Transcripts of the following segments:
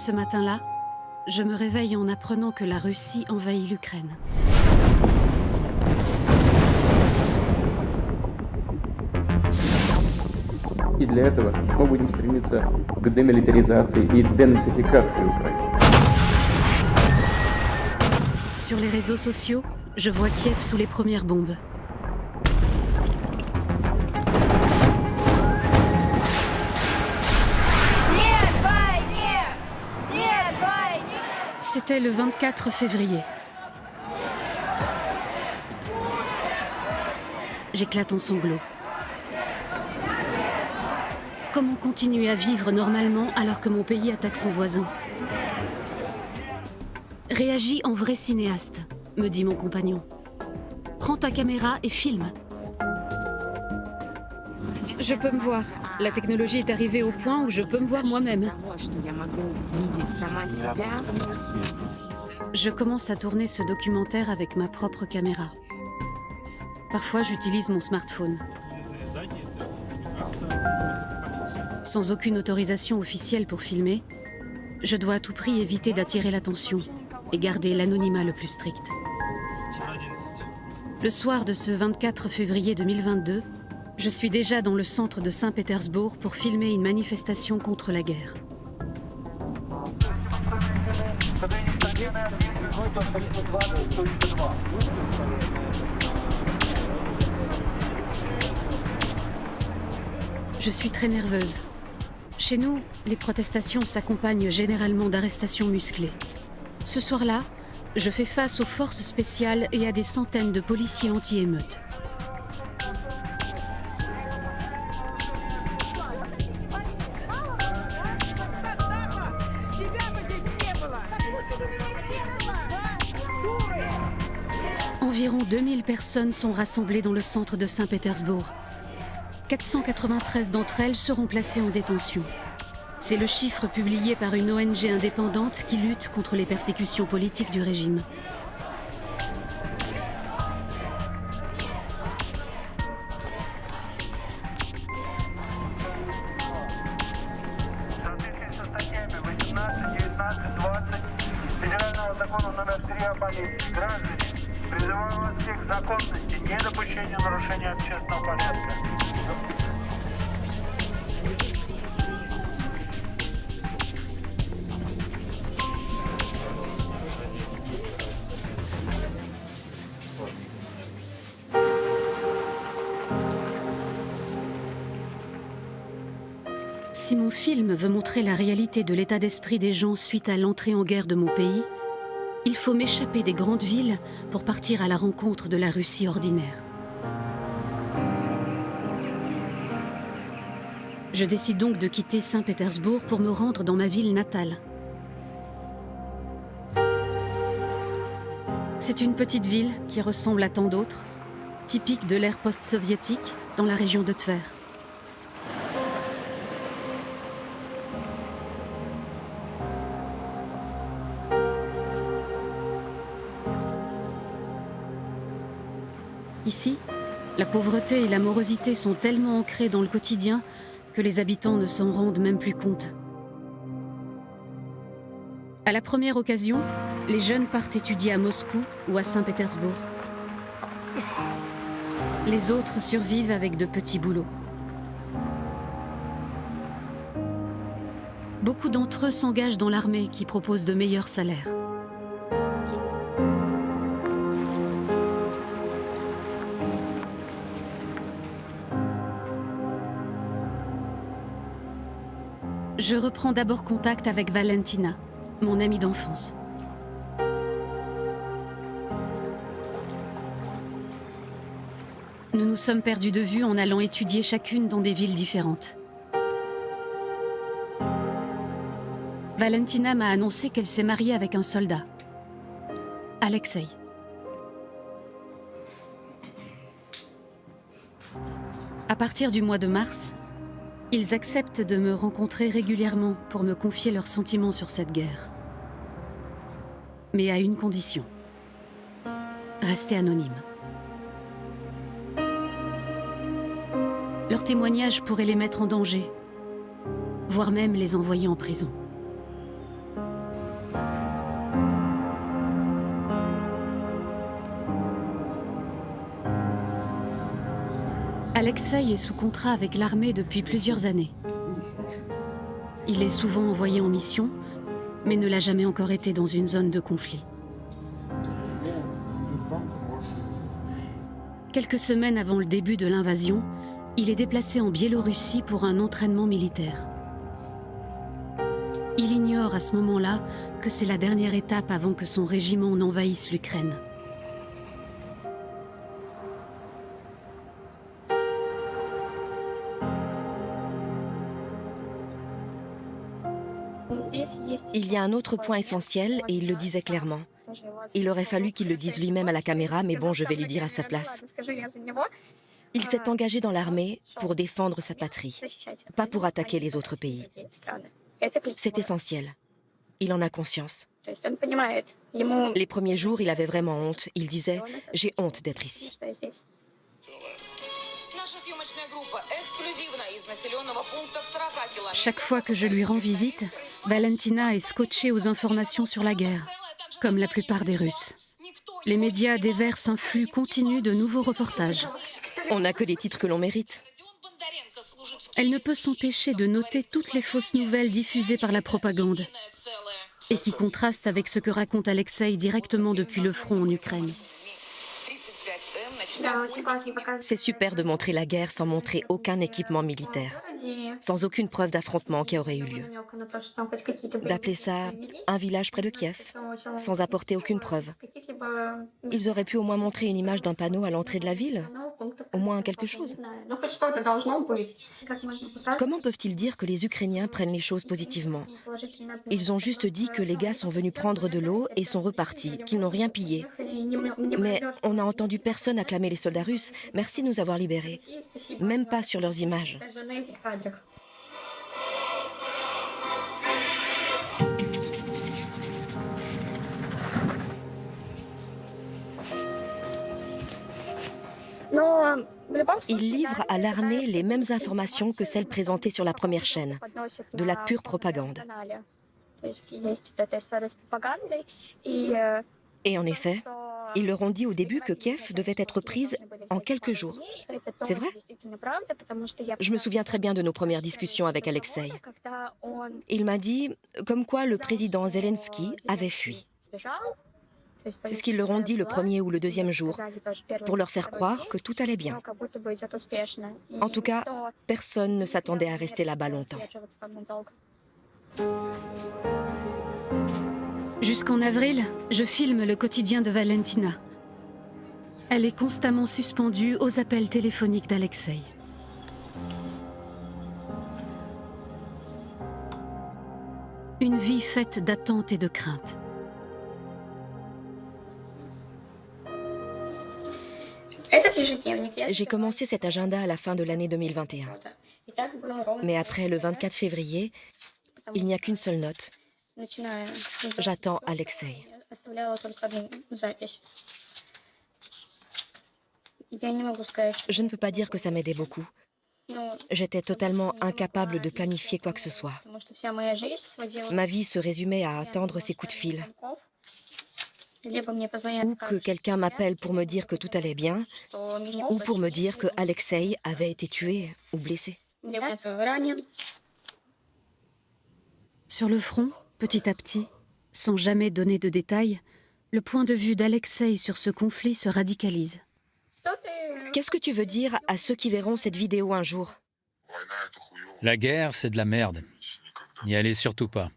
Ce matin-là, je me réveille en apprenant que la Russie envahit l'Ukraine. И для этого мы будем стремиться к демилитаризации и денацификации Украины. Sur les réseaux sociaux, je vois Kiev sous les premières bombes. C'était le 24 février. J'éclate en sanglots. Comment continuer à vivre normalement alors que mon pays attaque son voisin? Réagis en vrai cinéaste, me dit mon compagnon. Prends ta caméra et filme. Je peux me voir. La technologie est arrivée au point où je peux me voir moi-même. Je commence à tourner ce documentaire avec ma propre caméra. Parfois, j'utilise mon smartphone. Sans aucune autorisation officielle pour filmer, je dois à tout prix éviter d'attirer l'attention et garder l'anonymat le plus strict. Le soir de ce 24 février 2022, je suis déjà dans le centre de Saint-Pétersbourg pour filmer une manifestation contre la guerre. Je suis très nerveuse. Chez nous, les protestations s'accompagnent généralement d'arrestations musclées. Ce soir-là, je fais face aux forces spéciales et à des centaines de policiers anti-émeutes. Environ 2000 personnes sont rassemblées dans le centre de Saint-Pétersbourg. 493 d'entre elles seront placées en détention. C'est le chiffre publié par une ONG indépendante qui lutte contre les persécutions politiques du régime. Si mon film veut montrer la réalité de l'état d'esprit des gens suite à l'entrée en guerre de mon pays, il faut m'échapper des grandes villes pour partir à la rencontre de la Russie ordinaire. Je décide donc de quitter Saint-Pétersbourg pour me rendre dans ma ville natale. C'est une petite ville qui ressemble à tant d'autres, typique de l'ère post-soviétique dans la région de Tver. Ici, la pauvreté et la morosité sont tellement ancrées dans le quotidien que les habitants ne s'en rendent même plus compte. À la première occasion, les jeunes partent étudier à Moscou ou à Saint-Pétersbourg. Les autres survivent avec de petits boulots. Beaucoup d'entre eux s'engagent dans l'armée qui propose de meilleurs salaires. Je reprends d'abord contact avec Valentina, mon amie d'enfance. Nous nous sommes perdus de vue en allant étudier chacune dans des villes différentes. Valentina m'a annoncé qu'elle s'est mariée avec un soldat, Alexei. À partir du mois de mars, ils acceptent de me rencontrer régulièrement pour me confier leurs sentiments sur cette guerre. Mais à une condition. Rester anonyme. Leurs témoignages pourraient les mettre en danger, voire même les envoyer en prison. Alexei est sous contrat avec l'armée depuis plusieurs années. Il est souvent envoyé en mission, mais ne l'a jamais encore été dans une zone de conflit. Quelques semaines avant le début de l'invasion, il est déplacé en Biélorussie pour un entraînement militaire. Il ignore à ce moment-là que c'est la dernière étape avant que son régiment n'envahisse l'Ukraine. Il y a un autre point essentiel et il le disait clairement. Il aurait fallu qu'il le dise lui-même à la caméra, mais bon, je vais lui dire à sa place. Il s'est engagé dans l'armée pour défendre sa patrie, pas pour attaquer les autres pays. C'est essentiel. Il en a conscience. Les premiers jours, il avait vraiment honte. Il disait « J'ai honte d'être ici ». Chaque fois que je lui rends visite, Valentina est scotchée aux informations sur la guerre, comme la plupart des Russes. Les médias déversent un flux continu de nouveaux reportages. On n'a que les titres que l'on mérite. Elle ne peut s'empêcher de noter toutes les fausses nouvelles diffusées par la propagande et qui contrastent avec ce que raconte Alexei directement depuis le front en Ukraine. C'est super de montrer la guerre sans montrer aucun équipement militaire, sans aucune preuve d'affrontement qui aurait eu lieu. D'appeler ça un village près de Kiev, sans apporter aucune preuve. Ils auraient pu au moins montrer une image d'un panneau à l'entrée de la ville, au moins quelque chose. Comment peuvent-ils dire que les Ukrainiens prennent les choses positivement? Ils ont juste dit que les gars sont venus prendre de l'eau et sont repartis, qu'ils n'ont rien pillé. Mais on n'a entendu personne acclamer les soldats russes. Merci de nous avoir libérés. Même pas sur leurs images. Il livre à l'armée les mêmes informations que celles présentées sur la première chaîne, de la pure propagande. Et en effet, ils leur ont dit au début que Kiev devait être prise en quelques jours. C'est vrai? Je me souviens très bien de nos premières discussions avec Alexei. Il m'a dit comme quoi le président Zelensky avait fui. C'est ce qu'ils leur ont dit le premier ou le deuxième jour, pour leur faire croire que tout allait bien. En tout cas, personne ne s'attendait à rester là-bas longtemps. Jusqu'en avril, je filme le quotidien de Valentina. Elle est constamment suspendue aux appels téléphoniques d'Alexei. Une vie faite d'attente et de crainte. J'ai commencé cet agenda à la fin de l'année 2021. Mais après le 24 février, il n'y a qu'une seule note. J'attends Alexei. Je ne peux pas dire que ça m'aidait beaucoup. J'étais totalement incapable de planifier quoi que ce soit. Ma vie se résumait à attendre ces coups de fil. Ou que quelqu'un m'appelle pour me dire que tout allait bien, ou pour me dire que Alexei avait été tué ou blessé. Sur le front, petit à petit, sans jamais donner de détails, le point de vue d'Alexei sur ce conflit se radicalise. Qu'est-ce que tu veux dire à ceux qui verront cette vidéo un jour? La guerre, c'est de la merde. N'y allez surtout pas.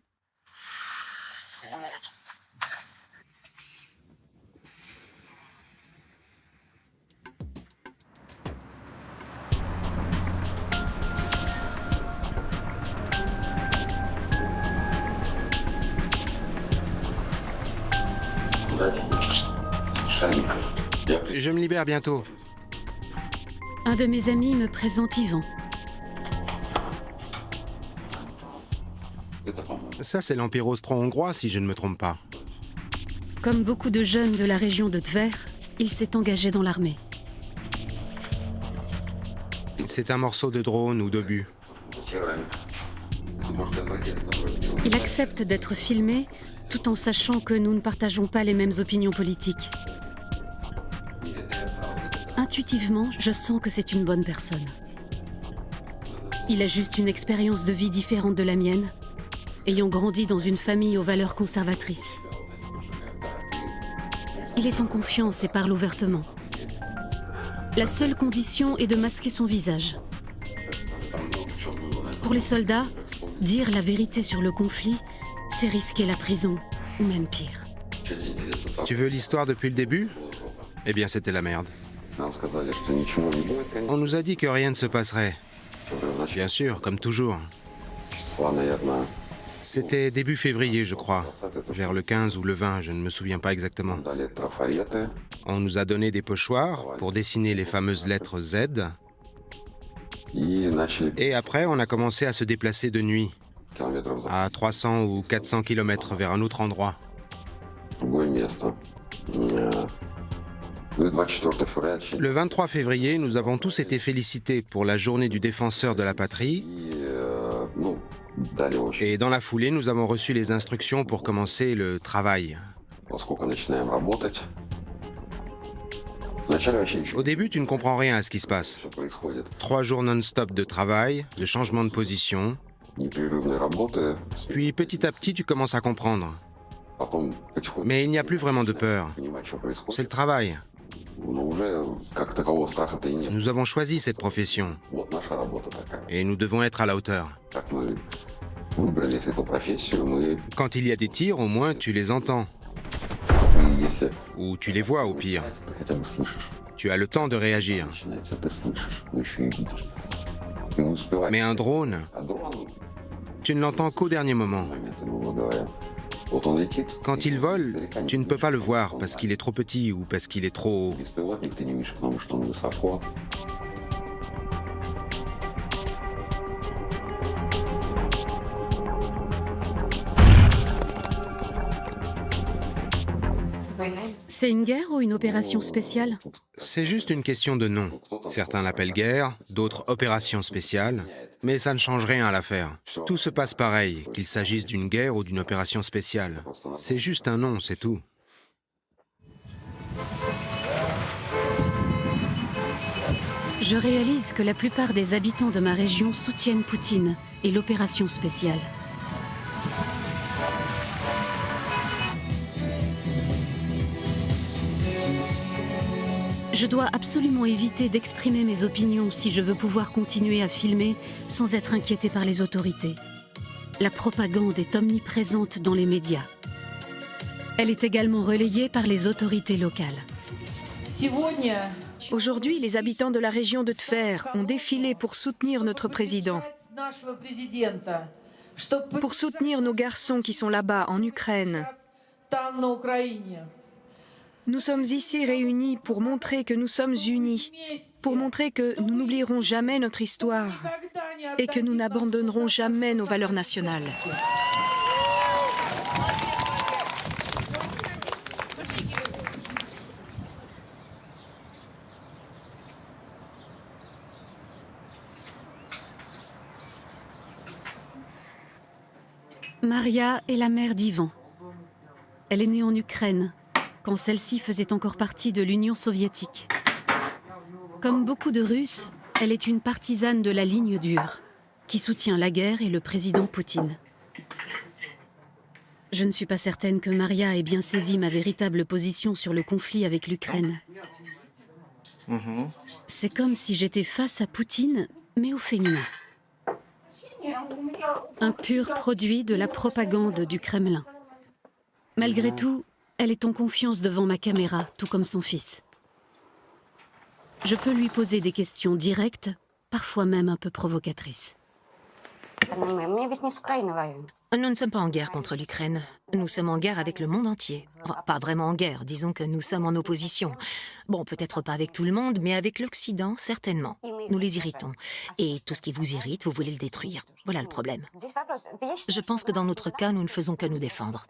Je me libère bientôt. Un de mes amis me présente Ivan. Ça, c'est l'Empire austro-hongrois, si je ne me trompe pas. Comme beaucoup de jeunes de la région de Tver, il s'est engagé dans l'armée. C'est un morceau de drone ou d'obus. Il accepte d'être filmé tout en sachant que nous ne partageons pas les mêmes opinions politiques. Intuitivement, je sens que c'est une bonne personne. Il a juste une expérience de vie différente de la mienne, ayant grandi dans une famille aux valeurs conservatrices. Il est en confiance et parle ouvertement. La seule condition est de masquer son visage. Pour les soldats, dire la vérité sur le conflit, c'est risquer la prison, ou même pire. Tu veux l'histoire depuis le début? Eh bien, c'était la merde. On nous a dit que rien ne se passerait. Bien sûr, comme toujours. C'était début février, je crois. Vers le 15 ou le 20, je ne me souviens pas exactement. On nous a donné des pochoirs pour dessiner les fameuses lettres Z. Et après, on a commencé à se déplacer de nuit, à 300 ou 400 km vers un autre endroit. Le 23 février, nous avons tous été félicités pour la journée du défenseur de la patrie. Et dans la foulée, nous avons reçu les instructions pour commencer le travail. Au début, tu ne comprends rien à ce qui se passe. 3 jours non-stop de travail, de changement de position. Puis petit à petit, tu commences à comprendre. Mais il n'y a plus vraiment de peur. C'est le travail. Nous avons choisi cette profession. Et nous devons être à la hauteur. Quand il y a des tirs, au moins, tu les entends. Ou tu les vois, au pire. Tu as le temps de réagir. Mais un drone, tu ne l'entends qu'au dernier moment. Quand il vole, tu ne peux pas le voir parce qu'il est trop petit ou parce qu'il est trop haut. C'est une guerre ou une opération spéciale? C'est juste une question de nom. Certains l'appellent guerre, d'autres opération spéciale, mais ça ne change rien à l'affaire. Tout se passe pareil, qu'il s'agisse d'une guerre ou d'une opération spéciale. C'est juste un nom, c'est tout. Je réalise que la plupart des habitants de ma région soutiennent Poutine et l'opération spéciale. Je dois absolument éviter d'exprimer mes opinions si je veux pouvoir continuer à filmer sans être inquiété par les autorités. La propagande est omniprésente dans les médias. Elle est également relayée par les autorités locales. Aujourd'hui, les habitants de la région de Tver ont défilé pour soutenir notre président, pour soutenir nos garçons qui sont là-bas, en Ukraine. Nous sommes ici réunis pour montrer que nous sommes unis, pour montrer que nous n'oublierons jamais notre histoire et que nous n'abandonnerons jamais nos valeurs nationales. Maria est la mère d'Ivan. Elle est née en Ukraine, quand celle-ci faisait encore partie de l'Union soviétique. Comme beaucoup de Russes, elle est une partisane de la ligne dure, qui soutient la guerre et le président Poutine. Je ne suis pas certaine que Maria ait bien saisi ma véritable position sur le conflit avec l'Ukraine. C'est comme si j'étais face à Poutine, mais au féminin. Un pur produit de la propagande du Kremlin. Malgré tout, elle est en confiance devant ma caméra, tout comme son fils. Je peux lui poser des questions directes, parfois même un peu provocatrices. Nous ne sommes pas en guerre contre l'Ukraine. Nous sommes en guerre avec le monde entier. Enfin, pas vraiment en guerre, disons que nous sommes en opposition. Bon, peut-être pas avec tout le monde, mais avec l'Occident, certainement. Nous les irritons. Et tout ce qui vous irrite, vous voulez le détruire. Voilà le problème. Je pense que dans notre cas, nous ne faisons que nous défendre.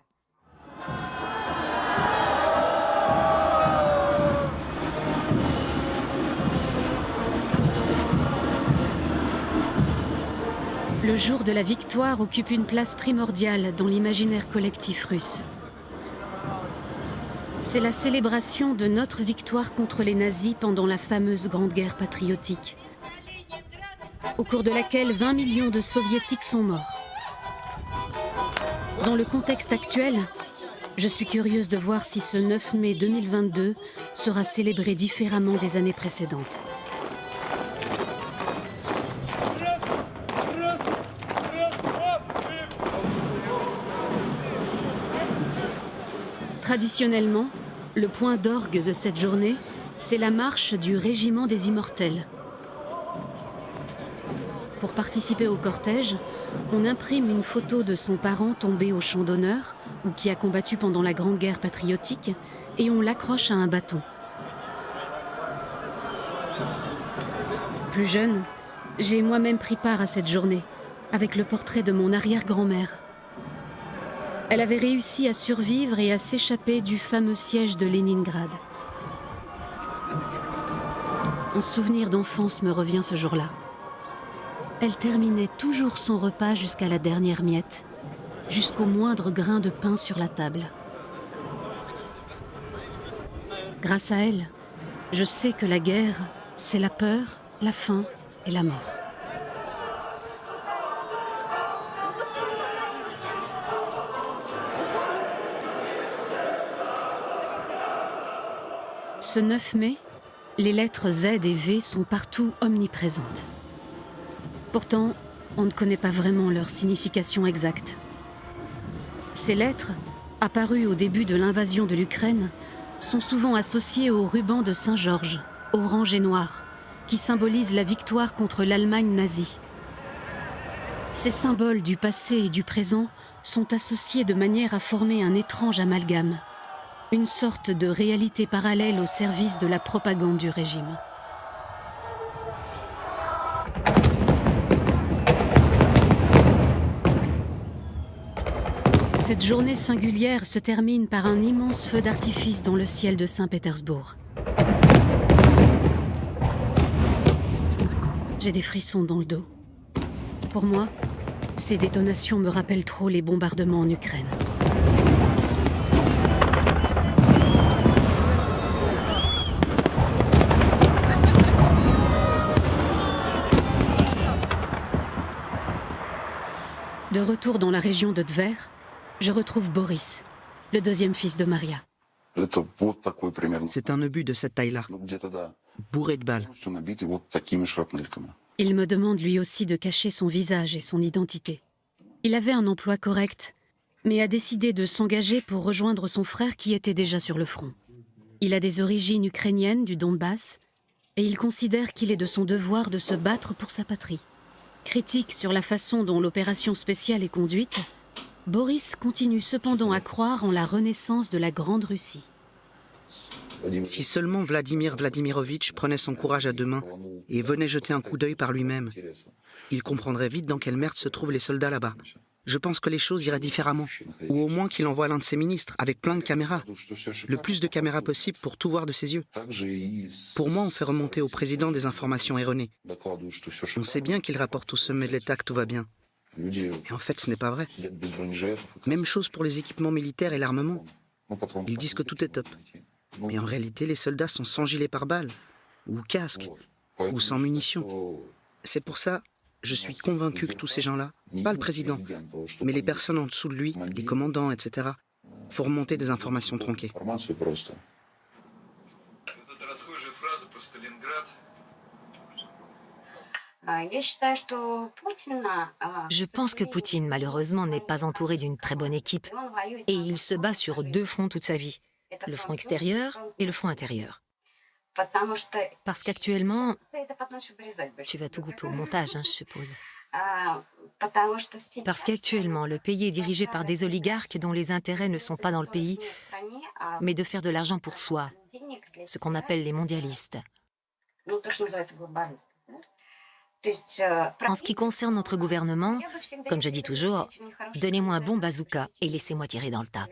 Le jour de la victoire occupe une place primordiale dans l'imaginaire collectif russe. C'est la célébration de notre victoire contre les nazis pendant la fameuse Grande Guerre patriotique, au cours de laquelle 20 millions de soviétiques sont morts. Dans le contexte actuel, je suis curieuse de voir si ce 9 mai 2022 sera célébré différemment des années précédentes. Traditionnellement, le point d'orgue de cette journée, c'est la marche du Régiment des Immortels. Pour participer au cortège, on imprime une photo de son parent tombé au champ d'honneur ou qui a combattu pendant la Grande Guerre patriotique et on l'accroche à un bâton. Plus jeune, j'ai moi-même pris part à cette journée avec le portrait de mon arrière-grand-mère. Elle avait réussi à survivre et à s'échapper du fameux siège de Leningrad. Un souvenir d'enfance me revient ce jour-là. Elle terminait toujours son repas jusqu'à la dernière miette, jusqu'au moindre grain de pain sur la table. Grâce à elle, je sais que la guerre, c'est la peur, la faim et la mort. Ce 9 mai, les lettres Z et V sont partout omniprésentes. Pourtant, on ne connaît pas vraiment leur signification exacte. Ces lettres, apparues au début de l'invasion de l'Ukraine, sont souvent associées au ruban de Saint-Georges, orange et noir, qui symbolise la victoire contre l'Allemagne nazie. Ces symboles du passé et du présent sont associés de manière à former un étrange amalgame, une sorte de réalité parallèle au service de la propagande du régime. Cette journée singulière se termine par un immense feu d'artifice dans le ciel de Saint-Pétersbourg. J'ai des frissons dans le dos. Pour moi, ces détonations me rappellent trop les bombardements en Ukraine. De retour dans la région de Tver, je retrouve Boris, le deuxième fils de Maria. C'est un obus de cette taille-là, bourré de balles. Il me demande lui aussi de cacher son visage et son identité. Il avait un emploi correct, mais a décidé de s'engager pour rejoindre son frère qui était déjà sur le front. Il a des origines ukrainiennes du Donbass et il considère qu'il est de son devoir de se battre pour sa patrie. Critique sur la façon dont l'opération spéciale est conduite, Boris continue cependant à croire en la renaissance de la Grande Russie. Si seulement Vladimir Vladimirovitch prenait son courage à deux mains et venait jeter un coup d'œil par lui-même, il comprendrait vite dans quelle merde se trouvent les soldats là-bas. Je pense que les choses iraient différemment, ou au moins qu'il envoie l'un de ses ministres avec plein de caméras, le plus de caméras possible pour tout voir de ses yeux. Pour moi, on fait remonter au président des informations erronées. On sait bien qu'il rapporte au sommet de l'État que tout va bien. Et en fait, ce n'est pas vrai. Même chose pour les équipements militaires et l'armement. Ils disent que tout est top. Mais en réalité, les soldats sont sans gilet pare-balles, ou casque, ou sans munitions. C'est pour ça, je suis convaincu que tous ces gens-là, pas le président, mais les personnes en dessous de lui, les commandants, etc., font remonter des informations tronquées. Je pense que Poutine, malheureusement, n'est pas entouré d'une très bonne équipe. Et il se bat sur deux fronts toute sa vie. Le front extérieur et le front intérieur. Parce qu'actuellement, tu vas tout couper au montage, hein, je suppose. Parce qu'actuellement, le pays est dirigé par des oligarques dont les intérêts ne sont pas dans le pays, mais de faire de l'argent pour soi, ce qu'on appelle les mondialistes. En ce qui concerne notre gouvernement, comme je dis toujours, donnez-moi un bon bazooka et laissez-moi tirer dans le tas.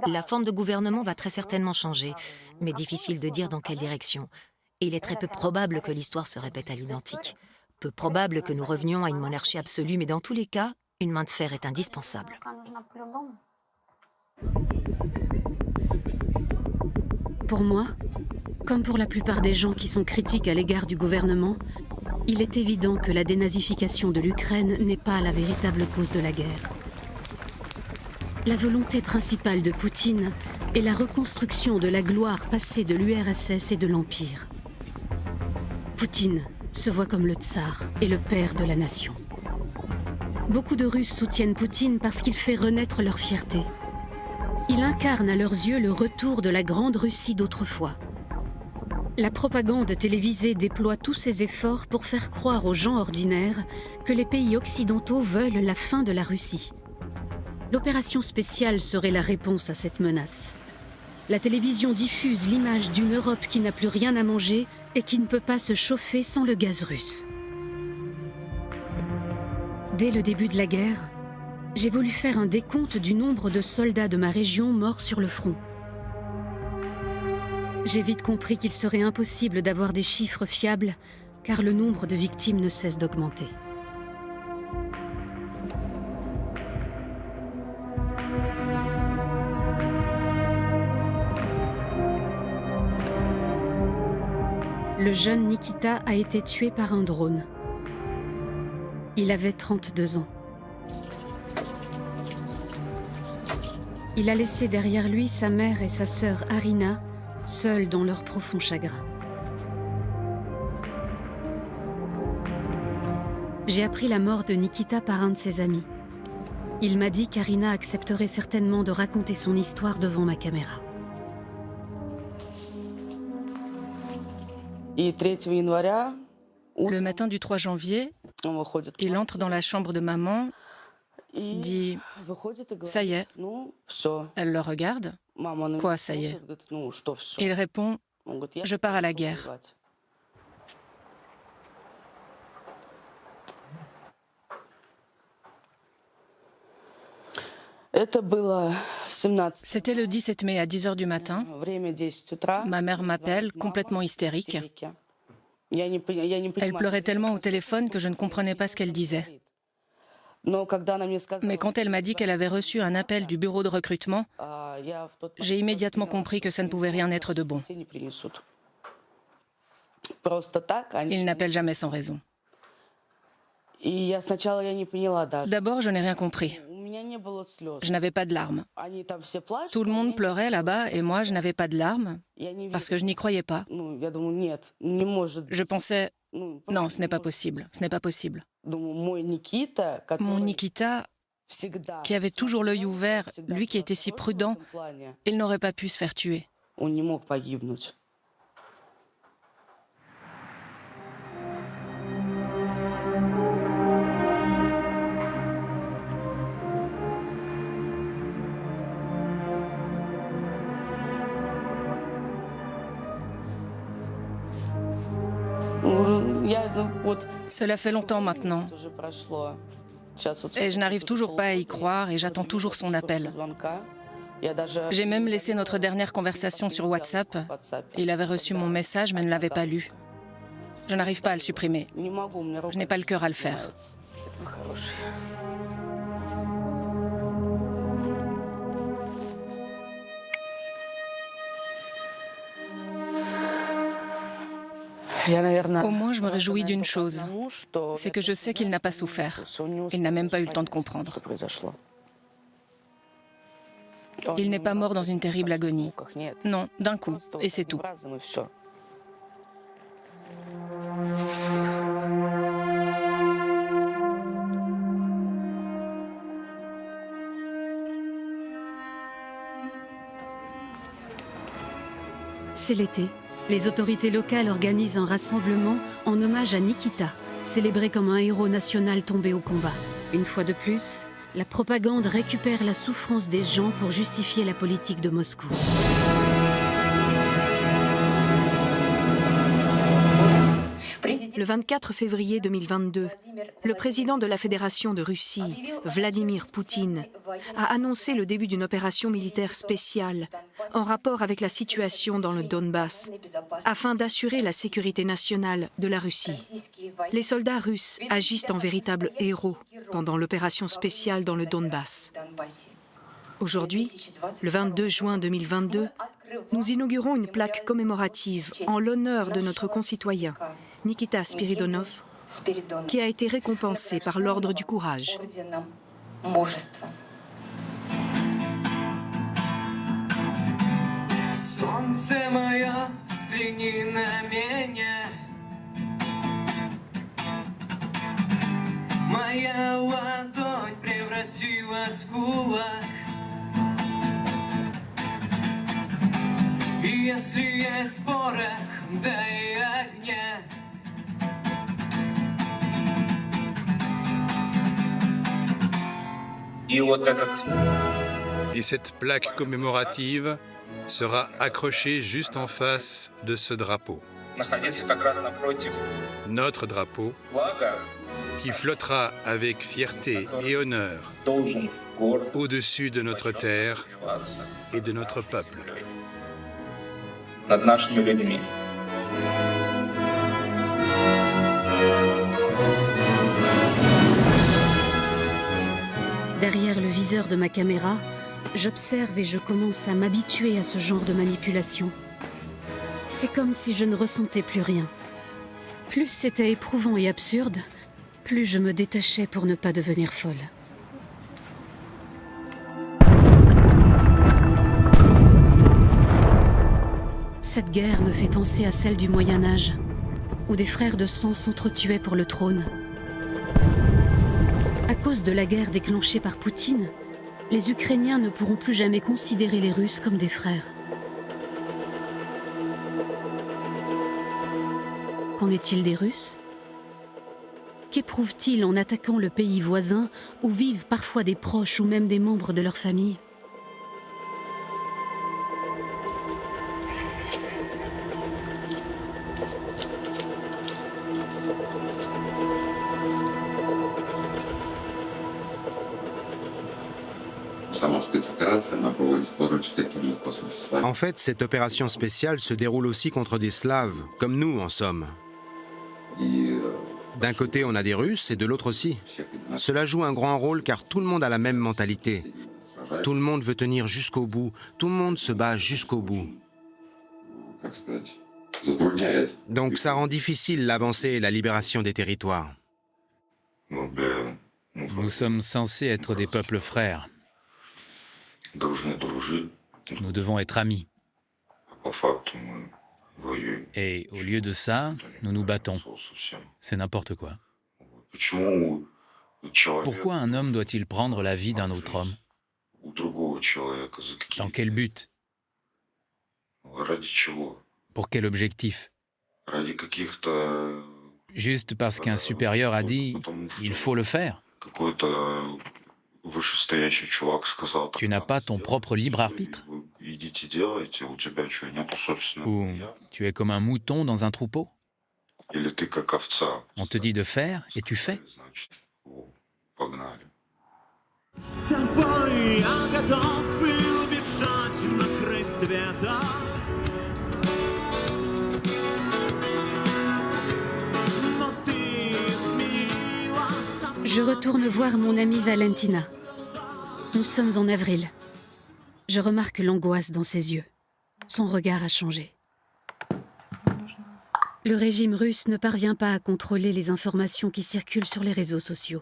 La forme de gouvernement va très certainement changer, mais difficile de dire dans quelle direction. Et il est très peu probable que l'histoire se répète à l'identique. Peu probable que nous revenions à une monarchie absolue, mais dans tous les cas, une main de fer est indispensable. Pour moi, comme pour la plupart des gens qui sont critiques à l'égard du gouvernement, il est évident que la dénazification de l'Ukraine n'est pas la véritable cause de la guerre. La volonté principale de Poutine est la reconstruction de la gloire passée de l'URSS et de l'Empire. Poutine se voit comme le tsar et le père de la nation. Beaucoup de Russes soutiennent Poutine parce qu'il fait renaître leur fierté. Il incarne à leurs yeux le retour de la grande Russie d'autrefois. La propagande télévisée déploie tous ses efforts pour faire croire aux gens ordinaires que les pays occidentaux veulent la fin de la Russie. L'opération spéciale serait la réponse à cette menace. La télévision diffuse l'image d'une Europe qui n'a plus rien à manger et qui ne peut pas se chauffer sans le gaz russe. Dès le début de la guerre, j'ai voulu faire un décompte du nombre de soldats de ma région morts sur le front. J'ai vite compris qu'il serait impossible d'avoir des chiffres fiables, car le nombre de victimes ne cesse d'augmenter. Le jeune Nikita a été tué par un drone. Il avait 32 ans. Il a laissé derrière lui sa mère et sa sœur Arina, seules dans leur profond chagrin. J'ai appris la mort de Nikita par un de ses amis. Il m'a dit qu'Arina accepterait certainement de raconter son histoire devant ma caméra. Le matin du 3 janvier, il entre dans la chambre de maman, dit « Ça y est ». Elle le regarde. « Quoi, ça y est ?» Il répond « Je pars à la guerre ». C'était le 17 mai à 10 h du matin. Ma mère m'appelle, complètement hystérique. Elle pleurait tellement au téléphone que je ne comprenais pas ce qu'elle disait. Mais quand elle m'a dit qu'elle avait reçu un appel du bureau de recrutement, j'ai immédiatement compris que ça ne pouvait rien être de bon. Ils n'appellent jamais sans raison. D'abord, je n'ai rien compris. Je n'avais pas de larmes. Tout le monde pleurait là-bas et moi, je n'avais pas de larmes parce que je n'y croyais pas. Je pensais, non, ce n'est pas possible, ce n'est pas possible. Mon Nikita, qui avait toujours l'œil ouvert, lui qui était si prudent, il n'aurait pas pu se faire tuer. Cela fait longtemps maintenant. Et je n'arrive toujours pas à y croire et j'attends toujours son appel. J'ai même laissé notre dernière conversation sur WhatsApp. Il avait reçu mon message mais ne l'avait pas lu. Je n'arrive pas à le supprimer. Je n'ai pas le cœur à le faire. Au moins, je me réjouis d'une chose, c'est que je sais qu'il n'a pas souffert. Il n'a même pas eu le temps de comprendre. Il n'est pas mort dans une terrible agonie. Non, d'un coup, et c'est tout. C'est l'été. Les autorités locales organisent un rassemblement en hommage à Nikita, célébré comme un héros national tombé au combat. Une fois de plus, la propagande récupère la souffrance des gens pour justifier la politique de Moscou. Le 24 février 2022, le président de la Fédération de Russie, Vladimir Poutine, a annoncé le début d'une opération militaire spéciale en rapport avec la situation dans le Donbass, afin d'assurer la sécurité nationale de la Russie. Les soldats russes agissent en véritables héros pendant l'opération spéciale dans le Donbass. Aujourd'hui, le 22 juin 2022, nous inaugurons une plaque commémorative en l'honneur de notre concitoyen, Nikita Spiridonov, qui a été récompensé par l'Ordre du Courage. Моя ладонь превратилась в кулак. И если есть порох, да и огня. Et cette plaque commémorative sera accrochée juste en face de ce drapeau. Notre drapeau, qui flottera avec fierté et honneur au-dessus de notre terre et de notre peuple. Derrière le viseur de ma caméra, j'observe et je commence à m'habituer à ce genre de manipulation. C'est comme si je ne ressentais plus rien. Plus c'était éprouvant et absurde, plus je me détachais pour ne pas devenir folle. Cette guerre me fait penser à celle du Moyen-Âge, où des frères de sang s'entretuaient pour le trône. À cause de la guerre déclenchée par Poutine, les Ukrainiens ne pourront plus jamais considérer les Russes comme des frères. Qu'en est-il des Russes ? Qu'éprouvent-ils en attaquant le pays voisin où vivent parfois des proches ou même des membres de leur famille ? En fait, cette opération spéciale se déroule aussi contre des Slaves, comme nous en somme. D'un côté, on a des Russes et de l'autre aussi. Cela joue un grand rôle car tout le monde a la même mentalité. Tout le monde veut tenir jusqu'au bout. Tout le monde se bat jusqu'au bout. Donc ça rend difficile l'avancée et la libération des territoires. Nous sommes censés être des peuples frères. Nous devons être amis. Et au lieu de ça, nous nous battons. C'est n'importe quoi. Pourquoi un homme doit-il prendre la vie d'un autre homme? Dans quel but? Pour quel objectif? Juste parce qu'un supérieur a dit « il faut le faire ». Tu n'as pas ton propre libre arbitre? Ou tu es comme un mouton dans un troupeau? On te dit de faire et tu fais. Je retourne voir mon amie Valentina. Nous sommes en avril. Je remarque l'angoisse dans ses yeux. Son regard a changé. Le régime russe ne parvient pas à contrôler les informations qui circulent sur les réseaux sociaux.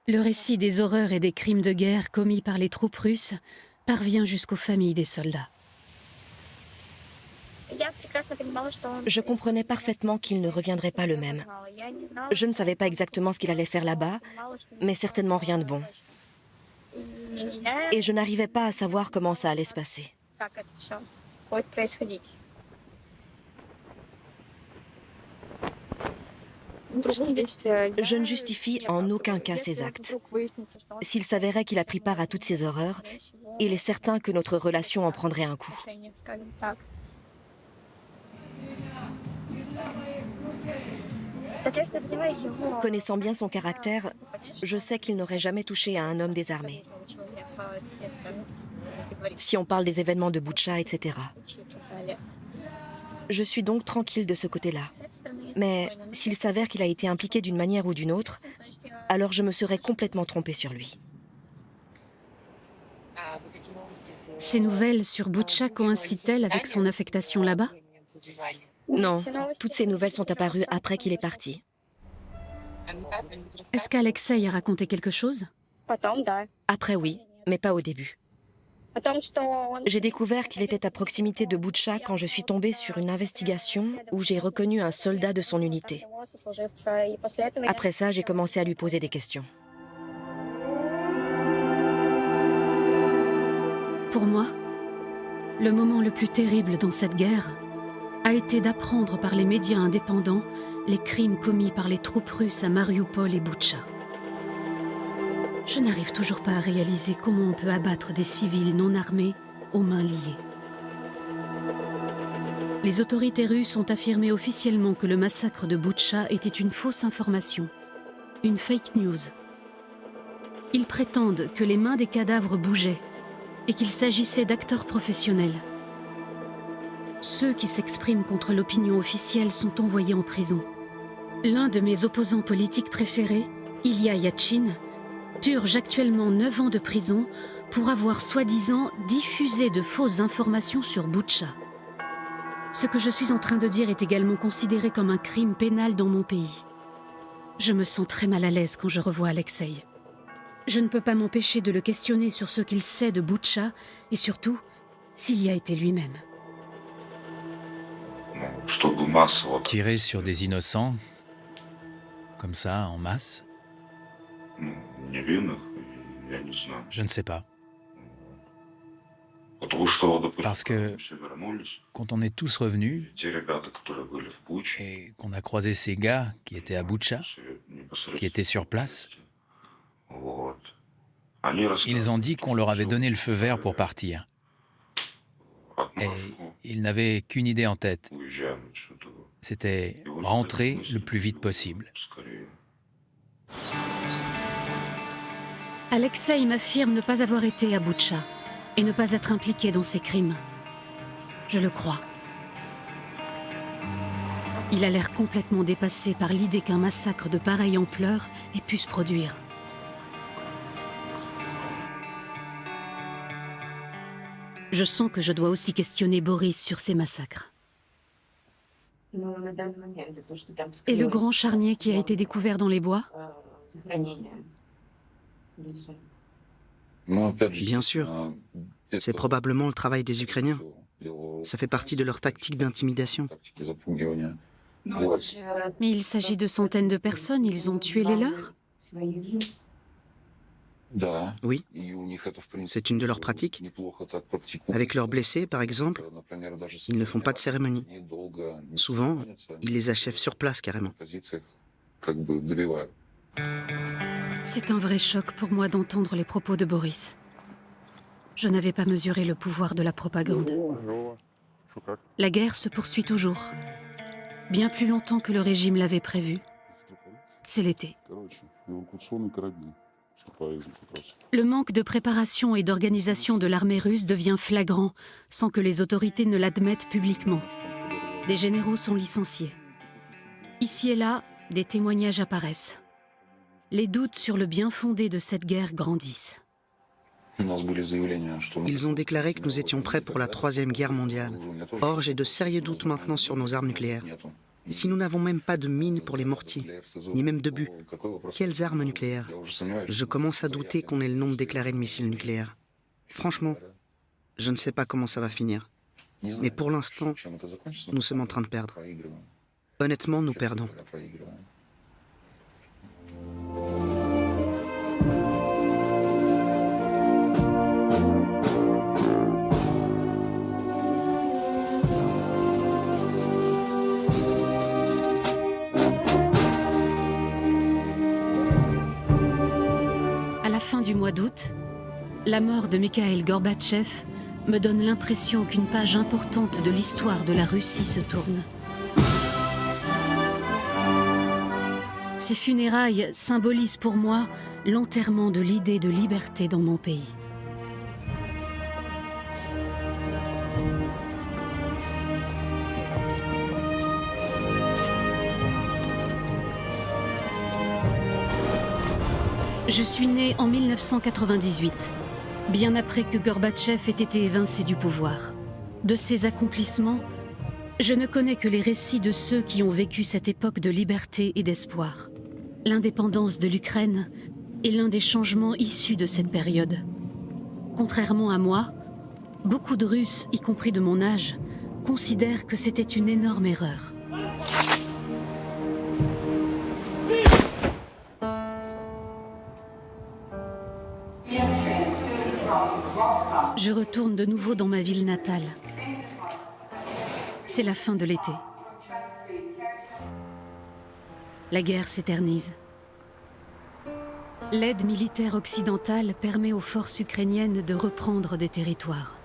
Le récit des horreurs et des crimes de guerre commis par les troupes russes parvient jusqu'aux familles des soldats. Je comprenais parfaitement qu'il ne reviendrait pas le même. Je ne savais pas exactement ce qu'il allait faire là-bas, mais certainement rien de bon. Et je n'arrivais pas à savoir comment ça allait se passer. Je ne justifie en aucun cas ses actes. S'il s'avérait qu'il a pris part à toutes ces horreurs, il est certain que notre relation en prendrait un coup. Connaissant bien son caractère, je sais qu'il n'aurait jamais touché à un homme désarmé. Si on parle des événements de Boutcha, etc. Je suis donc tranquille de ce côté-là. Mais s'il s'avère qu'il a été impliqué d'une manière ou d'une autre, alors je me serais complètement trompée sur lui. Ces nouvelles sur Boutcha coïncident-elles avec son affectation là-bas? Non, toutes ces nouvelles sont apparues après qu'il est parti. Est-ce qu'Alexei a raconté quelque chose? Après oui, mais pas au début. J'ai découvert qu'il était à proximité de Boutcha quand je suis tombée sur une investigation où j'ai reconnu un soldat de son unité. Après ça, j'ai commencé à lui poser des questions. Pour moi, le moment le plus terrible dans cette guerre a été d'apprendre par les médias indépendants les crimes commis par les troupes russes à Mariupol et Boutcha. Je n'arrive toujours pas à réaliser comment on peut abattre des civils non armés aux mains liées. Les autorités russes ont affirmé officiellement que le massacre de Boutcha était une fausse information, une fake news. Ils prétendent que les mains des cadavres bougeaient et qu'il s'agissait d'acteurs professionnels. Ceux qui s'expriment contre l'opinion officielle sont envoyés en prison. L'un de mes opposants politiques préférés, Ilya Yatchin, purge actuellement 9 ans de prison pour avoir soi-disant diffusé de fausses informations sur Boutcha. Ce que je suis en train de dire est également considéré comme un crime pénal dans mon pays. Je me sens très mal à l'aise quand je revois Alexei. Je ne peux pas m'empêcher de le questionner sur ce qu'il sait de Boutcha et surtout s'il y a été lui-même. Tirer sur des innocents, comme ça, en masse? Je ne sais pas. Parce que quand on est tous revenus et qu'on a croisé ces gars qui étaient à Boutcha, qui étaient sur place, ils ont dit qu'on leur avait donné le feu vert pour partir. Et ils n'avaient qu'une idée en tête. C'était rentrer le plus vite possible. Alexei m'affirme ne pas avoir été à Boutcha et ne pas être impliqué dans ces crimes. Je le crois. Il a l'air complètement dépassé par l'idée qu'un massacre de pareille ampleur ait pu se produire. Je sens que je dois aussi questionner Boris sur ces massacres. Et le grand charnier qui a été découvert dans les bois? Bien sûr. C'est probablement le travail des Ukrainiens. Ça fait partie de leur tactique d'intimidation. Mais il s'agit de centaines de personnes, ils ont tué les leurs? Oui, c'est une de leurs pratiques. Avec leurs blessés, par exemple, ils ne font pas de cérémonie. Souvent, ils les achèvent sur place carrément. C'est un vrai choc pour moi d'entendre les propos de Boris. Je n'avais pas mesuré le pouvoir de la propagande. La guerre se poursuit toujours. Bien plus longtemps que le régime l'avait prévu. C'est l'été. Le manque de préparation et d'organisation de l'armée russe devient flagrant sans que les autorités ne l'admettent publiquement. Des généraux sont licenciés. Ici et là, des témoignages apparaissent. Les doutes sur le bien fondé de cette guerre grandissent. Ils ont déclaré que nous étions prêts pour la Troisième Guerre mondiale. Or, j'ai de sérieux doutes maintenant sur nos armes nucléaires. Si nous n'avons même pas de mines pour les mortiers, ni même d'obus, quelles armes nucléaires? Je commence à douter qu'on ait le nombre déclaré de missiles nucléaires. Franchement, je ne sais pas comment ça va finir. Mais pour l'instant, nous sommes en train de perdre. Honnêtement, nous perdons. À la fin du mois d'août, la mort de Mikhail Gorbatchev me donne l'impression qu'une page importante de l'histoire de la Russie se tourne. Ces funérailles symbolisent pour moi l'enterrement de l'idée de liberté dans mon pays. Je suis née en 1998, bien après que Gorbatchev ait été évincé du pouvoir. De ses accomplissements, je ne connais que les récits de ceux qui ont vécu cette époque de liberté et d'espoir. L'indépendance de l'Ukraine est l'un des changements issus de cette période. Contrairement à moi, beaucoup de Russes, y compris de mon âge, considèrent que c'était une énorme erreur. Je retourne de nouveau dans ma ville natale. C'est la fin de l'été. La guerre s'éternise. L'aide militaire occidentale permet aux forces ukrainiennes de reprendre des territoires.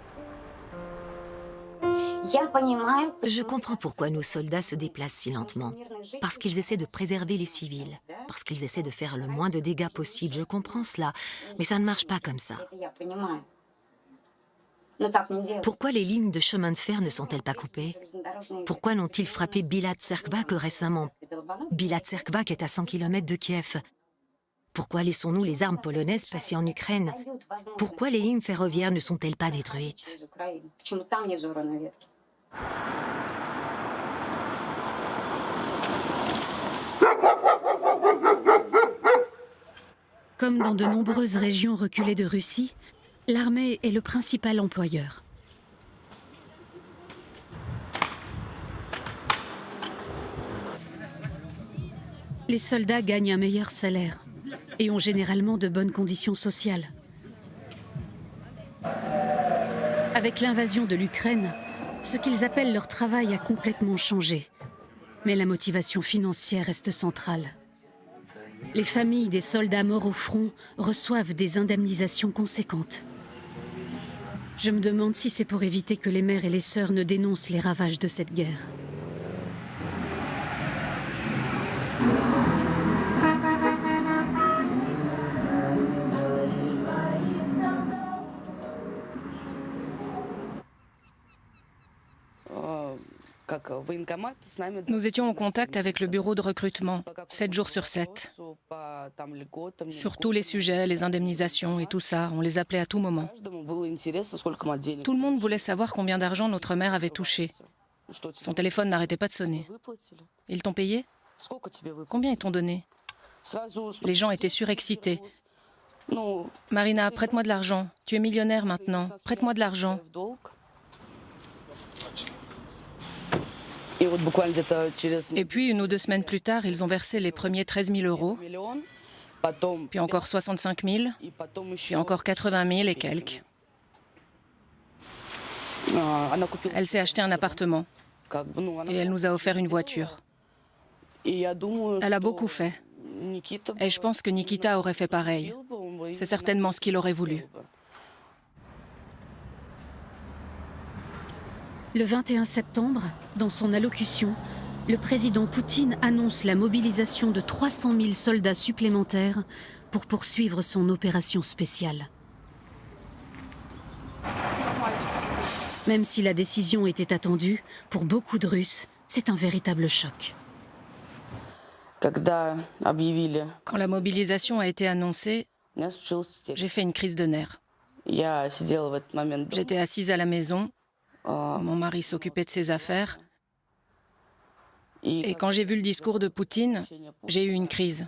Je comprends pourquoi nos soldats se déplacent si lentement. Parce qu'ils essaient de préserver les civils. Parce qu'ils essaient de faire le moins de dégâts possible. Je comprends cela. Mais ça ne marche pas comme ça. Pourquoi les lignes de chemin de fer ne sont-elles pas coupées? Pourquoi n'ont-ils frappé Bila-Tserkva que récemment? Bila-Tserkva qui est à 100 km de Kiev. Pourquoi laissons-nous les armes polonaises passer en Ukraine? Pourquoi les lignes ferroviaires ne sont-elles pas détruites? Comme dans de nombreuses régions reculées de Russie, l'armée est le principal employeur. Les soldats gagnent un meilleur salaire et ont généralement de bonnes conditions sociales. Avec l'invasion de l'Ukraine, ce qu'ils appellent leur travail a complètement changé. Mais la motivation financière reste centrale. Les familles des soldats morts au front reçoivent des indemnisations conséquentes. Je me demande si c'est pour éviter que les mères et les sœurs ne dénoncent les ravages de cette guerre. Nous étions en contact avec le bureau de recrutement, 7 jours sur 7. Sur tous les sujets, les indemnisations et tout ça, on les appelait à tout moment. Tout le monde voulait savoir combien d'argent notre mère avait touché. Son téléphone n'arrêtait pas de sonner. Ils t'ont payé? Combien ils t'ont donné? Les gens étaient surexcités. Marina, prête-moi de l'argent. Tu es millionnaire maintenant. Prête-moi de l'argent. Et puis, 1 ou 2 semaines plus tard, ils ont versé les premiers 13 000 euros, puis encore 65 000, puis encore 80 000 et quelques. Elle s'est acheté un appartement et elle nous a offert une voiture. Elle a beaucoup fait. Et je pense que Nikita aurait fait pareil. C'est certainement ce qu'il aurait voulu. Le 21 septembre, dans son allocution, le président Poutine annonce la mobilisation de 300 000 soldats supplémentaires pour poursuivre son opération spéciale. Même si la décision était attendue, pour beaucoup de Russes, c'est un véritable choc. Quand la mobilisation a été annoncée, j'ai fait une crise de nerfs. J'étais assise à la maison. Mon mari s'occupait de ses affaires. Et quand j'ai vu le discours de Poutine, j'ai eu une crise.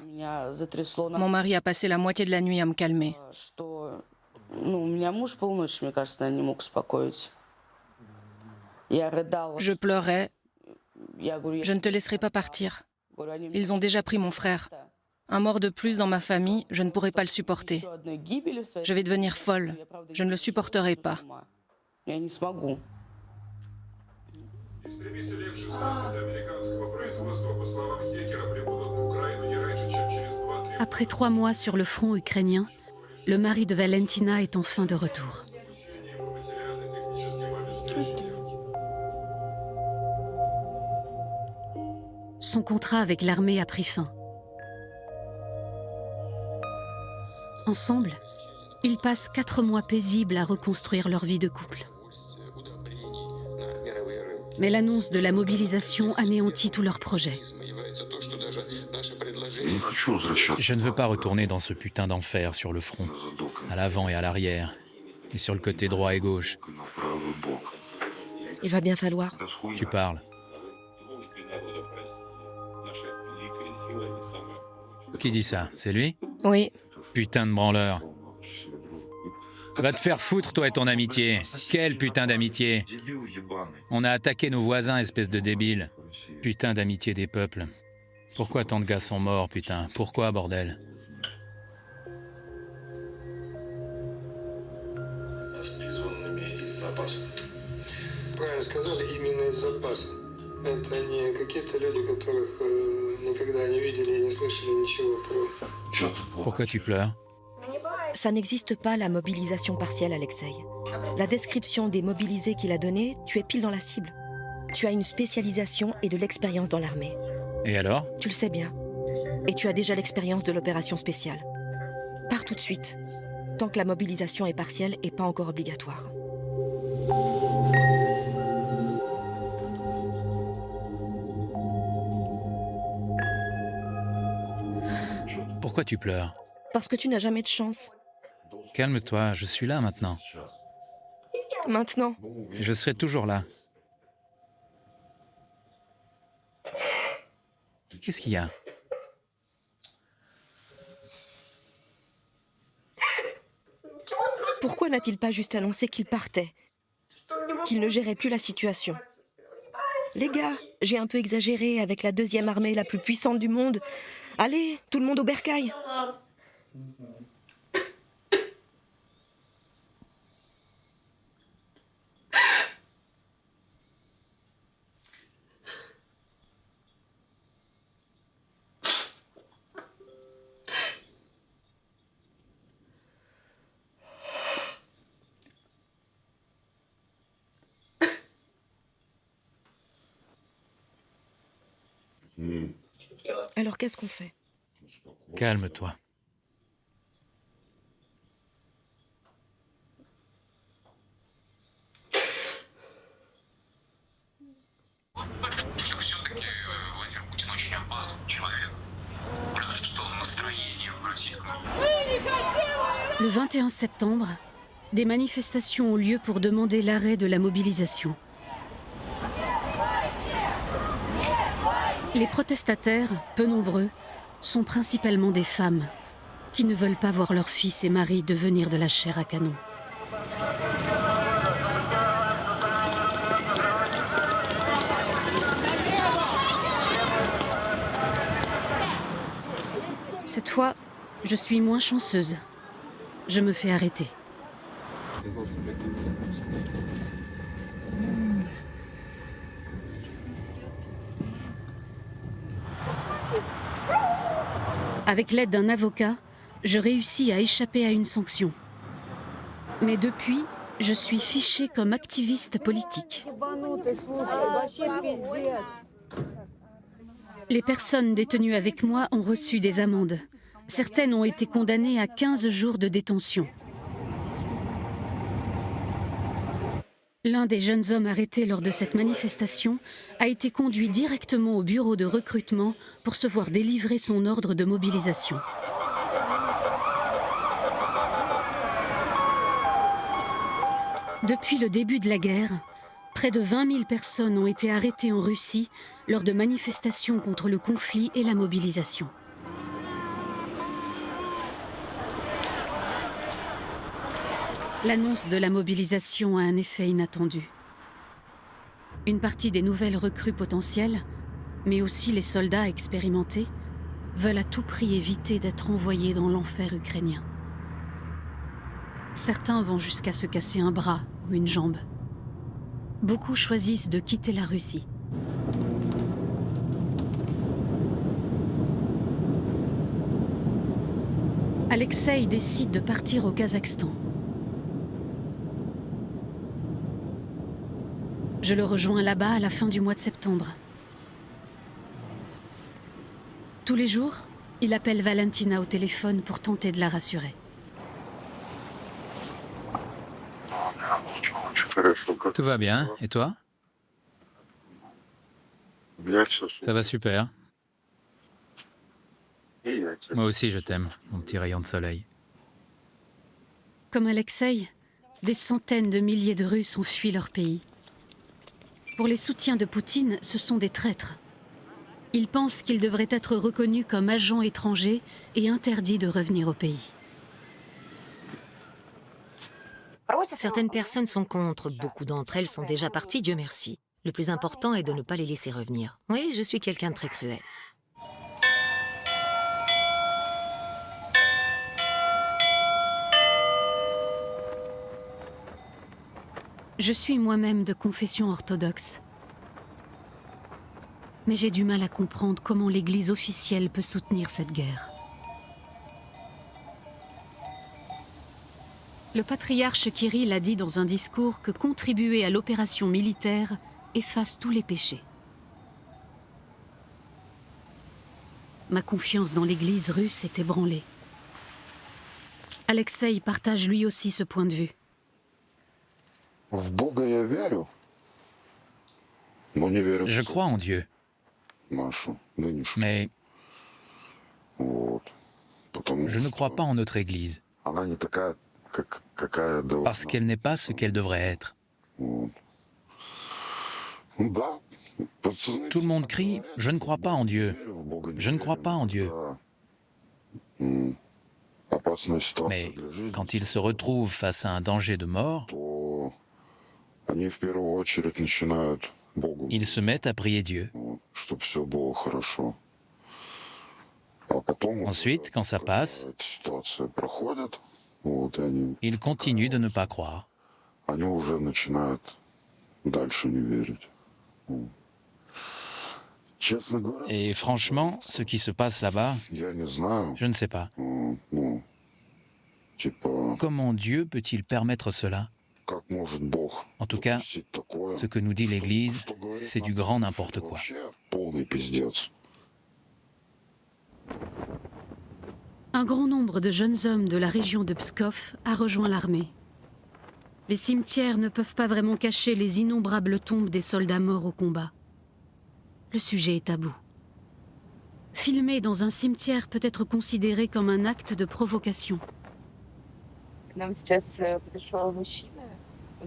Mon mari a passé la moitié de la nuit à me calmer. Je pleurais. Je ne te laisserai pas partir. Ils ont déjà pris mon frère. Un mort de plus dans ma famille, je ne pourrai pas le supporter. Je vais devenir folle. Je ne le supporterai pas. Après 3 mois sur le front ukrainien, le mari de Valentina est enfin de retour. Son contrat avec l'armée a pris fin. Ensemble, ils passent 4 mois paisibles à reconstruire leur vie de couple. Mais l'annonce de la mobilisation anéantit tous leurs projets. Je ne veux pas retourner dans ce putain d'enfer sur le front, à l'avant et à l'arrière. et sur le côté droit et gauche. Il va bien falloir. Tu parles. Qui dit ça? C'est lui? Oui. Putain de branleur. Va te faire foutre, toi et ton amitié. Quelle putain d'amitié? On a attaqué nos voisins, espèce de débile. Putain d'amitié des peuples. Pourquoi tant de gars sont morts, putain? Pourquoi, bordel? Правильно сказали, именно из запаса. Это не какие-то люди, которых никогда не видели и не слышали ничего про... Pourquoi tu pleures? Ça n'existe pas, la mobilisation partielle, Alexei. La description des mobilisés qu'il a donnée, tu es pile dans la cible. Tu as une spécialisation et de l'expérience dans l'armée. Et alors? Tu le sais bien. Et tu as déjà l'expérience de l'opération spéciale. Pars tout de suite, tant que la mobilisation est partielle et pas encore obligatoire. Pourquoi tu pleures? Parce que tu n'as jamais de chance. Calme-toi, je suis là maintenant. Maintenant. Et je serai toujours là. Qu'est-ce qu'il y a? Pourquoi n'a-t-il pas juste annoncé qu'il partait? Qu'il ne gérait plus la situation? Les gars, j'ai un peu exagéré avec la deuxième armée la plus puissante du monde. Allez, tout le monde au bercail. Alors qu'est-ce qu'on fait? Calme-toi. Le 21 septembre, des manifestations ont lieu pour demander l'arrêt de la mobilisation. Les protestataires, peu nombreux, sont principalement des femmes qui ne veulent pas voir leurs fils et maris devenir de la chair à canon. Cette fois, je suis moins chanceuse. Je me fais arrêter. Avec l'aide d'un avocat, je réussis à échapper à une sanction. Mais depuis, je suis fichée comme activiste politique. Les personnes détenues avec moi ont reçu des amendes. Certaines ont été condamnées à 15 jours de détention. L'un des jeunes hommes arrêtés lors de cette manifestation a été conduit directement au bureau de recrutement pour se voir délivrer son ordre de mobilisation. Depuis le début de la guerre, près de 20 000 personnes ont été arrêtées en Russie lors de manifestations contre le conflit et la mobilisation. L'annonce de la mobilisation a un effet inattendu. Une partie des nouvelles recrues potentielles, mais aussi les soldats expérimentés, veulent à tout prix éviter d'être envoyés dans l'enfer ukrainien. Certains vont jusqu'à se casser un bras ou une jambe. Beaucoup choisissent de quitter la Russie. Alexei décide de partir au Kazakhstan. Je le rejoins là-bas à la fin du mois de septembre. Tous les jours, il appelle Valentina au téléphone pour tenter de la rassurer. Tout va bien, et toi? Ça va super. Moi aussi je t'aime, mon petit rayon de soleil. Comme Alexei, Des centaines de milliers de Russes ont fui leur pays. Pour les soutiens de Poutine, ce sont des traîtres. Ils pensent qu'ils devraient être reconnus comme agents étrangers et interdits de revenir au pays. Certaines personnes sont contre, beaucoup d'entre elles sont déjà parties, Dieu merci. Le plus important est de ne pas les laisser revenir. Oui, je suis quelqu'un de très cruel. Je suis moi-même de confession orthodoxe. Mais j'ai du mal à comprendre comment l'Église officielle peut soutenir cette guerre. Le patriarche Kirill a dit dans un discours que contribuer à l'opération militaire efface tous les péchés. Ma confiance dans l'Église russe est ébranlée. Alexeï partage lui aussi ce point de vue. Je crois en Dieu. Mais je ne crois pas en notre Église. Parce qu'elle n'est pas ce qu'elle devrait être. Tout le monde crie « Je ne crois pas en Dieu. Je ne crois pas en Dieu. » Mais quand ils se retrouvent face à un danger de mort, ils se mettent à prier Dieu. Ensuite, quand ça passe, ils continuent de ne pas croire. Et franchement, ce qui se passe là-bas, je ne sais pas. Comment Dieu peut-il permettre cela? En tout cas, ce que nous dit l'Église, c'est du grand n'importe quoi. Un grand nombre de jeunes hommes de la région de Pskov a rejoint l'armée. Les cimetières ne peuvent pas vraiment cacher les innombrables tombes des soldats morts au combat. Le sujet est tabou. Filmer dans un cimetière peut être considéré comme un acte de provocation.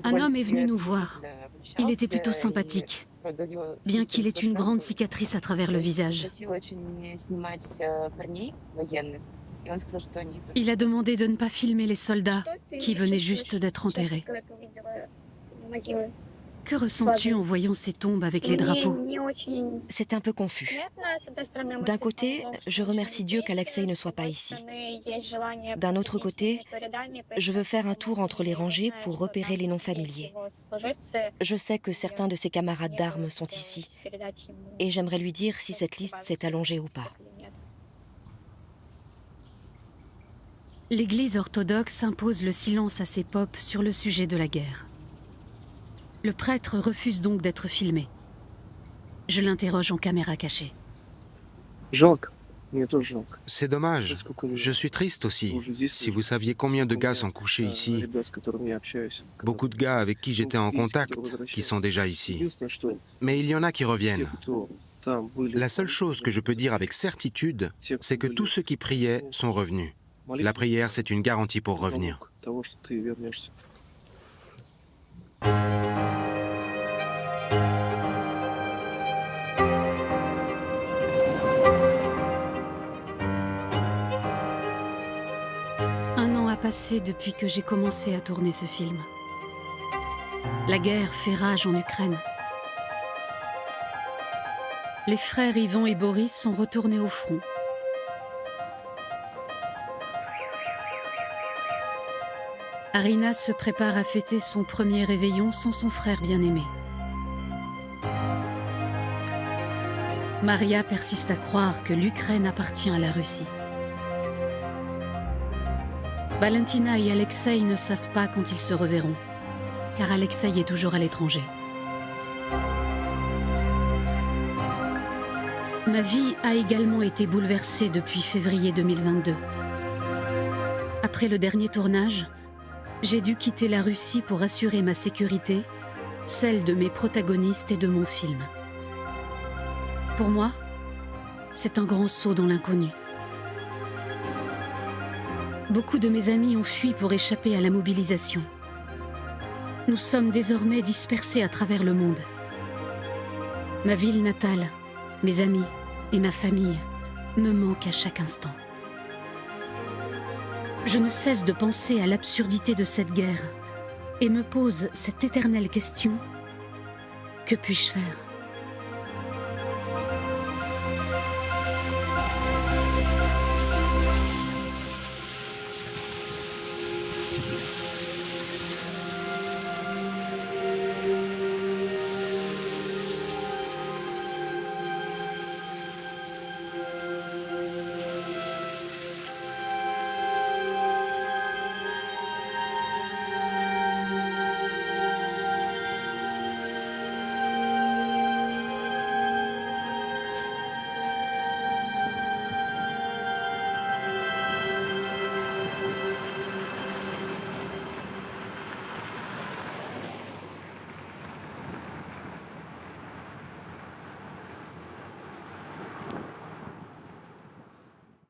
Un homme est venu nous voir. Il était plutôt sympathique, bien qu'il ait une grande cicatrice à travers le visage. Il a demandé de ne pas filmer les soldats qui venaient juste d'être enterrés. Que ressens-tu en voyant ces tombes avec les drapeaux? C'est un peu confus. D'un côté, je remercie Dieu qu'Alexeï ne soit pas ici. D'un autre côté, je veux faire un tour entre les rangées pour repérer les noms familiers. Je sais que certains de ses camarades d'armes sont ici, et j'aimerais lui dire si cette liste s'est allongée ou pas. L'Église orthodoxe impose le silence à ses popes sur le sujet de la guerre. Le prêtre refuse donc d'être filmé. Je l'interroge en caméra cachée. C'est dommage. Je suis triste aussi. Si vous saviez combien de gars sont couchés ici, beaucoup de gars avec qui j'étais en contact qui sont déjà ici. Mais il y en a qui reviennent. La seule chose que je peux dire avec certitude, c'est que tous ceux qui priaient sont revenus. La prière, c'est une garantie pour revenir. Un an a passé depuis que j'ai commencé à tourner ce film. La guerre fait rage en Ukraine. Les frères Ivan et Boris sont retournés au front. Arina se prépare à fêter son premier réveillon sans son frère bien-aimé. Maria persiste à croire que l'Ukraine appartient à la Russie. Valentina et Alexeï ne savent pas quand ils se reverront, car Alexeï est toujours à l'étranger. Ma vie a également été bouleversée depuis février 2022. Après le dernier tournage, j'ai dû quitter la Russie pour assurer ma sécurité, celle de mes protagonistes et de mon film. Pour moi, c'est un grand saut dans l'inconnu. Beaucoup de mes amis ont fui pour échapper à la mobilisation. Nous sommes désormais dispersés à travers le monde. Ma ville natale, mes amis et ma famille me manquent à chaque instant. Je ne cesse de penser à l'absurdité de cette guerre et me pose cette éternelle question: que puis-je faire ?